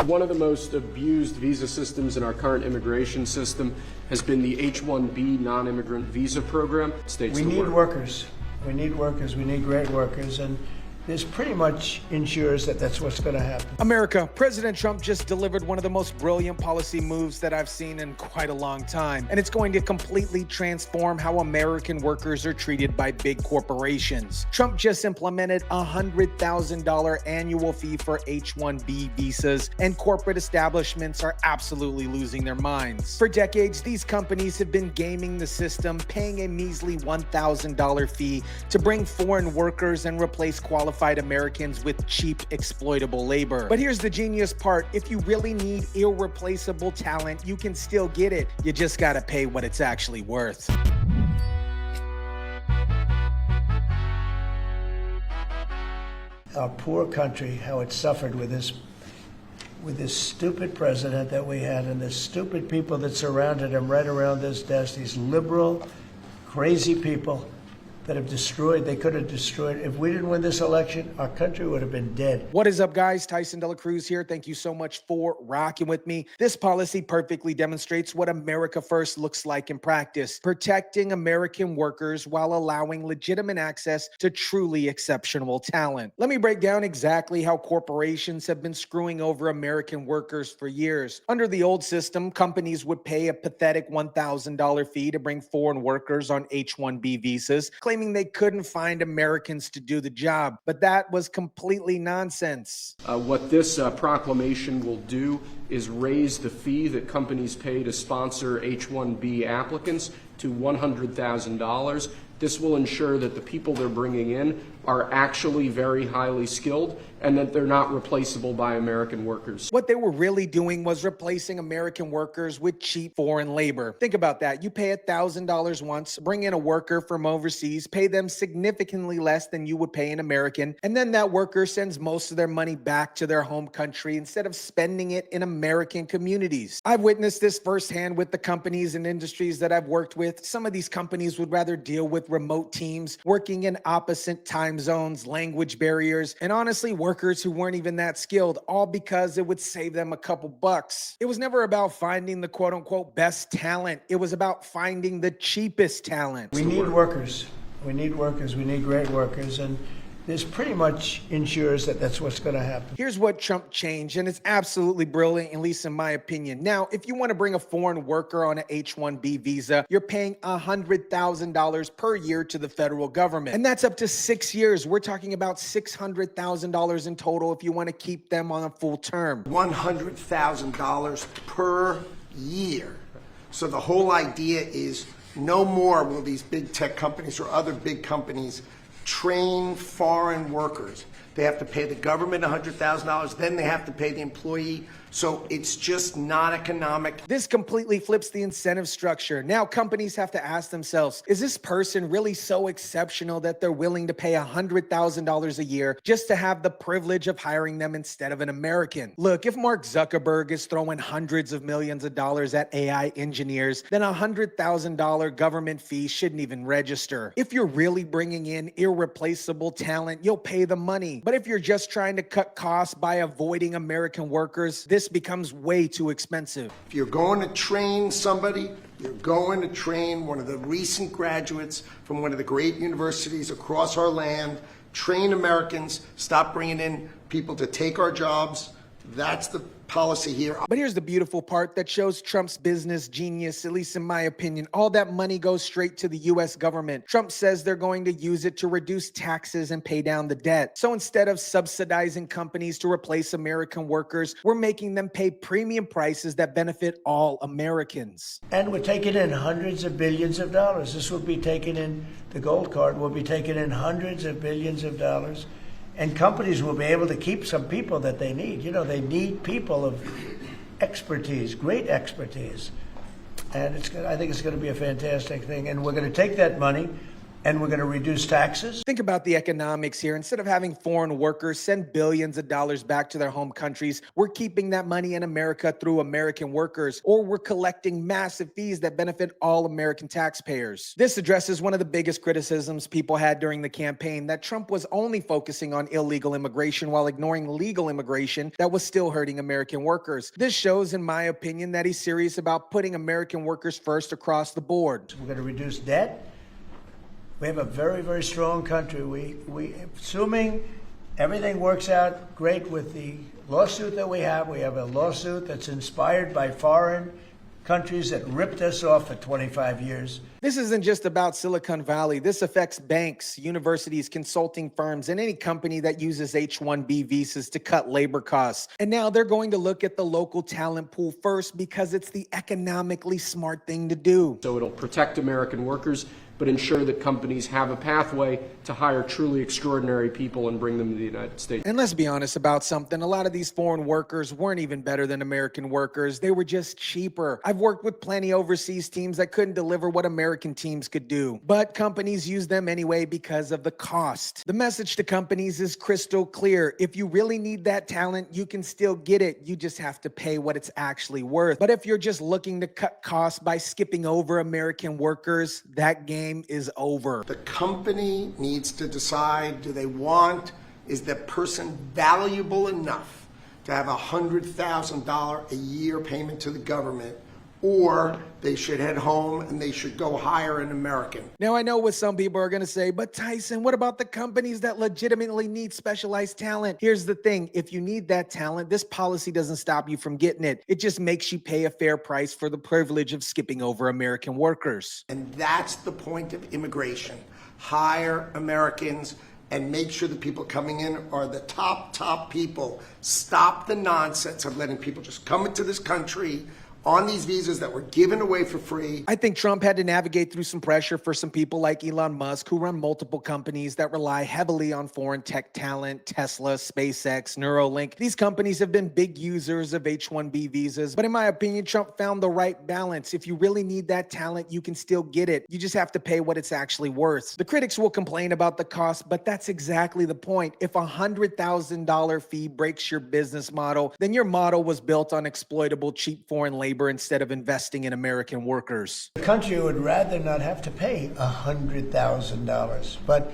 One of the most abused visa systems in our current immigration system has been the H-1B non-immigrant visa program. We need workers. We need workers. We need great workers. And this pretty much ensures that that's what's going to happen. America, President Trump just delivered one of the most brilliant policy moves that I've seen in quite a long time. And it's going to completely transform how American workers are treated by big corporations. Trump just implemented a $100,000 annual fee for H-1B visas, and corporate establishments are absolutely losing their minds. For decades, these companies have been gaming the system, paying a measly $1,000 fee to bring foreign workers and replace qualified Americans with cheap, exploitable labor. But here's the genius part. If you really need irreplaceable talent, you can still get it. You just gotta pay what it's actually worth. Our poor country, how it suffered with this stupid president that we had and the stupid people that surrounded him right around this desk, these liberal, crazy people that have destroyed, they could have destroyed. If we didn't win this election, our country would have been dead. What is up, guys? Tyson De La Cruz here. Thank you so much for rocking with me. This policy perfectly demonstrates what America First looks like in practice, protecting American workers while allowing legitimate access to truly exceptional talent. Let me break down exactly how corporations have been screwing over American workers for years. Under the old system, companies would pay a pathetic $1,000 fee to bring foreign workers on H-1B visas, claiming they couldn't find Americans to do the job. But that was completely nonsense. What this proclamation will do is raise the fee that companies pay to sponsor H-1B applicants to $100,000. This will ensure that the people they're bringing in are actually very highly skilled and that they're not replaceable by American workers. What they were really doing was replacing American workers with cheap foreign labor. Think about that. You pay $1,000 once, bring in a worker from overseas, pay them significantly less than you would pay an American, and then that worker sends most of their money back to their home country instead of spending it in American communities. I've witnessed this firsthand with the companies and industries that I've worked with. Some of these companies would rather deal with remote teams working in opposite time zones, language barriers, and honestly, workers who weren't even that skilled, all because it would save them a couple bucks. It was never about finding the quote unquote best talent. It was about finding the cheapest talent. We need workers. We need workers. We need great workers. And this pretty much ensures that that's what's going to happen. Here's what Trump changed, and it's absolutely brilliant, at least in my opinion. Now, if you want to bring a foreign worker on an H-1B visa, you're paying $100,000 per year to the federal government. And that's up to 6 years. We're talking about $600,000 in total if you want to keep them on a full term. $100,000 per year. So the whole idea is no more will these big tech companies or other big companies train foreign workers. They have to pay the government $100,000, then they have to pay the employee. So it's just not economic. This completely flips the incentive structure. Now companies have to ask themselves, is this person really so exceptional that they're willing to pay $100,000 a year just to have the privilege of hiring them instead of an American? Look, if Mark Zuckerberg is throwing hundreds of millions of dollars at AI engineers, then a $100,000 government fee shouldn't even register. If you're really bringing in irreplaceable talent, you'll pay the money. But if you're just trying to cut costs by avoiding American workers, this becomes way too expensive. If you're going to train somebody, you're going to train one of the recent graduates from one of the great universities across our land. Train Americans, stop bringing in people to take our jobs. That's the policy here. But here's the beautiful part that shows Trump's business genius, at least in my opinion. All that money goes straight to the U.S. government. Trump says they're going to use it to reduce taxes and pay down the debt. So instead of subsidizing companies to replace American workers, we're making them pay premium prices that benefit all Americans. And we're taking in hundreds of billions of dollars. This will be taken in, the gold card will be taken in hundreds of billions of dollars. And companies will be able to keep some people that they need. You know, they need people of expertise, great expertise. And I think it's going to be a fantastic thing. And we're going to take that money and we're going to reduce taxes. Think about the economics here. Instead of having foreign workers send billions of dollars back to their home countries, we're keeping that money in America through American workers, or we're collecting massive fees that benefit all American taxpayers. This addresses one of the biggest criticisms people had during the campaign, that Trump was only focusing on illegal immigration while ignoring legal immigration that was still hurting American workers. This shows, in my opinion, that he's serious about putting American workers first across the board. We're going to reduce debt. We have a very, very strong country. We assuming everything works out great with the lawsuit that we have a lawsuit that's inspired by foreign countries that ripped us off for 25 years. This isn't just about Silicon Valley. This affects banks, universities, consulting firms, and any company that uses H-1B visas to cut labor costs. And now they're going to look at the local talent pool first because it's the economically smart thing to do. So it'll protect American workers, but ensure that companies have a pathway to hire truly extraordinary people and bring them to the United States. And let's be honest about something. A lot of these foreign workers weren't even better than American workers. They were just cheaper. I've worked with plenty overseas teams that couldn't deliver what American teams could do, but companies use them anyway because of the cost. The message to companies is crystal clear. If you really need that talent, you can still get it. You just have to pay what it's actually worth. But if you're just looking to cut costs by skipping over American workers, that game is over. The company needs to decide, is the person valuable enough to have $100,000 a year payment to the government, or they should head home and they should go hire an American. Now, I know what some people are going to say, but Tyson, what about the companies that legitimately need specialized talent? Here's the thing. If you need that talent, this policy doesn't stop you from getting it. It just makes you pay a fair price for the privilege of skipping over American workers. And that's the point of immigration. Hire Americans and make sure the people coming in are the top people. Stop the nonsense of letting people just come into this country on these visas that were given away for free. I think Trump had to navigate through some pressure for some people like Elon Musk, who run multiple companies that rely heavily on foreign tech talent, Tesla, SpaceX, Neuralink. These companies have been big users of H-1B visas, but in my opinion, Trump found the right balance. If you really need that talent, you can still get it. You just have to pay what it's actually worth. The critics will complain about the cost, but that's exactly the point. If a $100,000 fee breaks your business model, then your model was built on exploitable, cheap foreign labor instead of investing in American workers. The country would rather not have to pay $100,000, but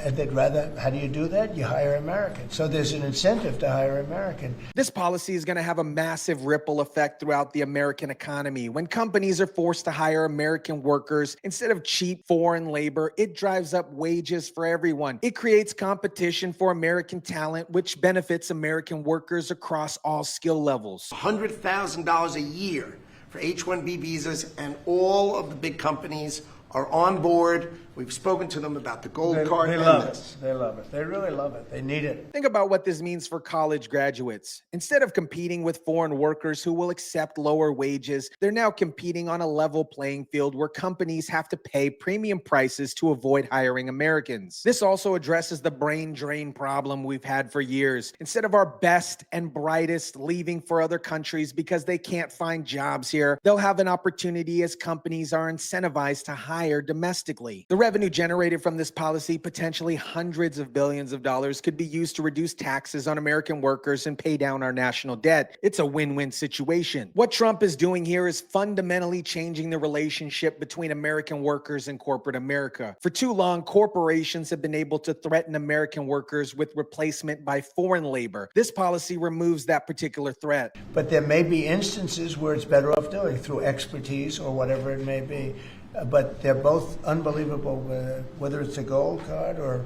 they'd rather, how do you do that? You hire Americans. So there's an incentive to hire American. This policy is going to have a massive ripple effect throughout the American economy. When companies are forced to hire American workers instead of cheap foreign labor, it drives up wages for everyone. It creates competition for American talent, which benefits American workers across all skill levels. $100,000 a year for H-1B visas, and all of the big companies are on board. We've spoken to them about the gold card. They love it. They love it. They really love it. They need it. Think about what this means for college graduates. Instead of competing with foreign workers who will accept lower wages, they're now competing on a level playing field where companies have to pay premium prices to avoid hiring Americans. This also addresses the brain drain problem we've had for years. Instead of our best and brightest leaving for other countries because they can't find jobs here, they'll have an opportunity as companies are incentivized to hire domestically. The revenue generated from this policy, potentially hundreds of billions of dollars, could be used to reduce taxes on American workers and pay down our national debt. It's a win-win situation. What Trump is doing here is fundamentally changing the relationship between American workers and corporate America. For too long, corporations have been able to threaten American workers with replacement by foreign labor. This policy removes that particular threat. But there may be instances where it's better off doing through expertise or whatever it may be. But they're both unbelievable, whether it's a gold card or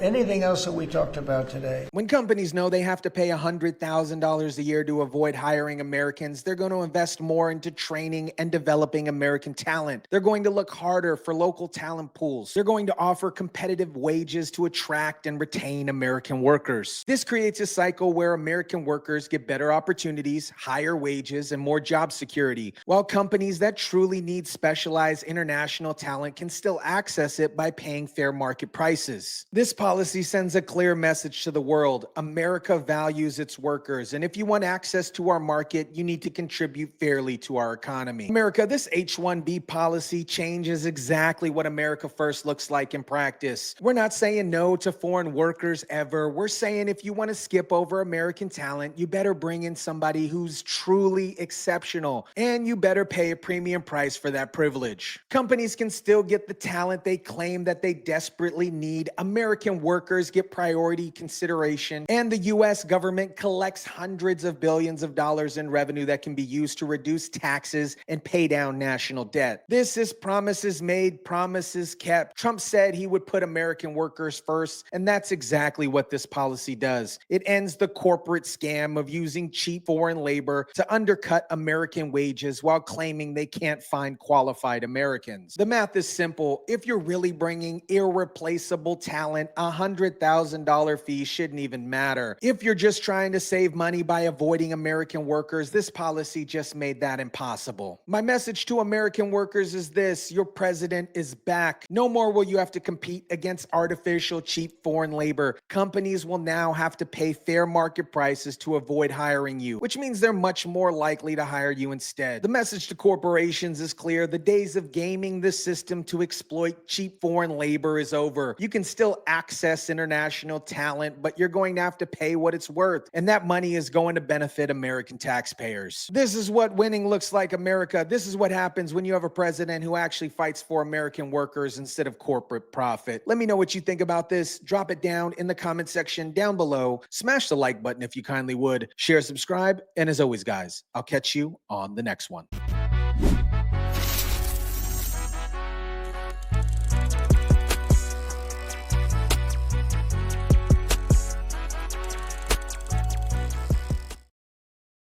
anything else that we talked about today. When companies know they have to pay $100,000 a year to avoid hiring Americans, they're going to invest more into training and developing American talent. They're going to look harder for local talent pools. They're going to offer competitive wages to attract and retain American workers. This creates a cycle where American workers get better opportunities, higher wages, and more job security, while companies that truly need specialized international talent can still access it by paying fair market prices. This This policy sends a clear message to the world. America values its workers, and if you want access to our market, you need to contribute fairly to our economy. America, this H-1B policy changes exactly what America First looks like in practice. We're not saying no to foreign workers ever. We're saying if you want to skip over American talent, you better bring in somebody who's truly exceptional, and you better pay a premium price for that privilege. Companies can still get the talent they claim that they desperately need. American workers get priority consideration, and the U.S. government collects hundreds of billions of dollars in revenue that can be used to reduce taxes and pay down national debt. This is promises made, promises kept. Trump said he would put American workers first, and that's exactly what this policy does. It ends the corporate scam of using cheap foreign labor to undercut American wages while claiming they can't find qualified Americans. The math is simple. If you're really bringing irreplaceable talent, a $100,000 fee shouldn't even matter. If you're just trying to save money by avoiding American workers, this policy just made that impossible. My message to American workers is this: your president is back. No more will you have to compete against artificial, cheap foreign labor. Companies will now have to pay fair market prices to avoid hiring you, which means they're much more likely to hire you instead. The message to corporations is clear. The days of gaming the system to exploit cheap foreign labor is over. You can still access international talent, but you're going to have to pay what it's worth, and that money is going to benefit American taxpayers. This is what winning looks like, America. This is what happens when you have a president who actually fights for American workers instead of corporate profit. Let me know what you think about this. Drop it down in the comment section down below. Smash the like button if you kindly would. Share, subscribe, and as always, guys, I'll catch you on the next one.